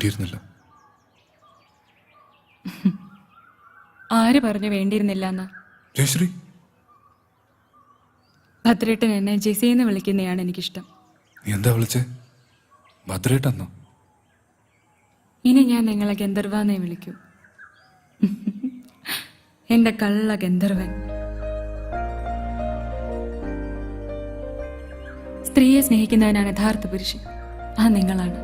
വേണ്ടിയിരുന്നില്ല. ആര് പറഞ്ഞു വേണ്ടിയിരുന്നില്ല എന്ന്? ജയശ്രീ, ഭദ്രേട്ടൻ എന്നെ ജെസിന്ന് വിളിക്കുന്നതാണ് എനിക്കിഷ്ടം. നീ എന്താ വിളിച്ചേ? ഭദ്രേട്ടെന്നോ? ഇനി ഞാൻ നിങ്ങളെ ഗന്ധർവാന്നേ വിളിക്കൂ. എന്റെ കള്ള ഗന്ധർവൻ. സ്ത്രീയെ സ്നേഹിക്കുന്നവനാണ് യഥാർത്ഥ പുരുഷൻ. ആ നിങ്ങളാണ്.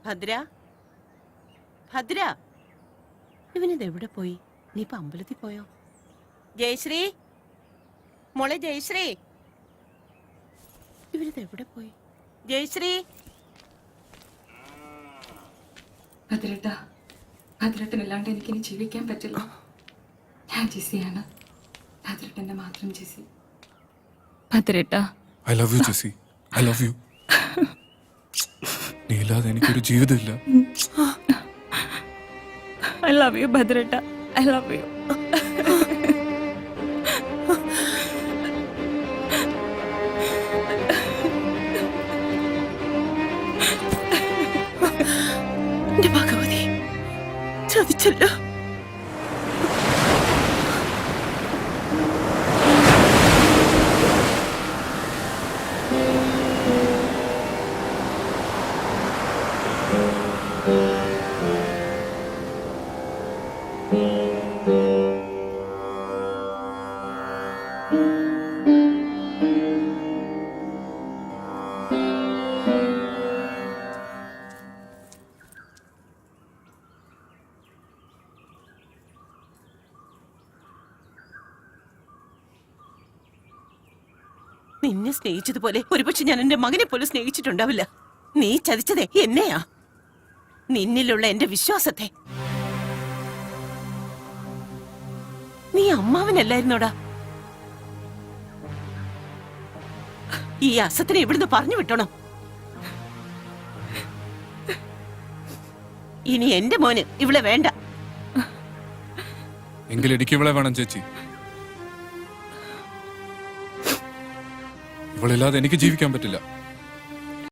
ഭദ്ര, ഭദ്ര, ഇവനിത് എവിടെ പോയി? നീ ഇപ്പൊ അമ്പലത്തിൽ പോയോ? ജയശ്രീ, മോളെ ജയശ്രീ, ഇവനിത് എവിടെ പോയി? ജയശ്രീ, ഭദ്രേട്ട, ഭദ്രേട്ടനില്ലാണ്ട് എനിക്കിനി ജീവിക്കാൻ പറ്റില്ല. ഞാൻ ജെസിയാണ്, ഭദ്രേട്ടന്റെ മാത്രം ജെസി. ഭദ്രേട്ട, I love you Jessy, I love you. നീ ഇല്ലാതെ എനിക്കൊരു ജീവിതമില്ല. ഐ ലവ് യു ഭദ്രേട്ട, ഐ ലവ് യു. എന്റെ ഭഗവതി, ചതിച്ചല്ലോ. നിന്നെ സ്നേഹിച്ചതുപോലെ ഒരുപക്ഷെ ഞാൻ എന്റെ മകനെ പോലും സ്നേഹിച്ചിട്ടുണ്ടാവില്ല. നീ ചതിച്ചതേ എന്നെയാ, നിന്നിലുള്ള എന്റെ വിശ്വാസത്തെ. നീ അമ്മാവനല്ലായിരുന്നോടാ. ഈ അസത്തിനെ ഇവിടുന്ന് പറഞ്ഞു വിട്ടണം. ഇനി എന്റെ മോന് ഇവളെ വേണ്ട. എങ്കിൽ എനിക്ക് ഇവളെ വേണം ചേച്ചി. ഇവളില്ലാതെ എനിക്ക് ജീവിക്കാൻ പറ്റില്ല.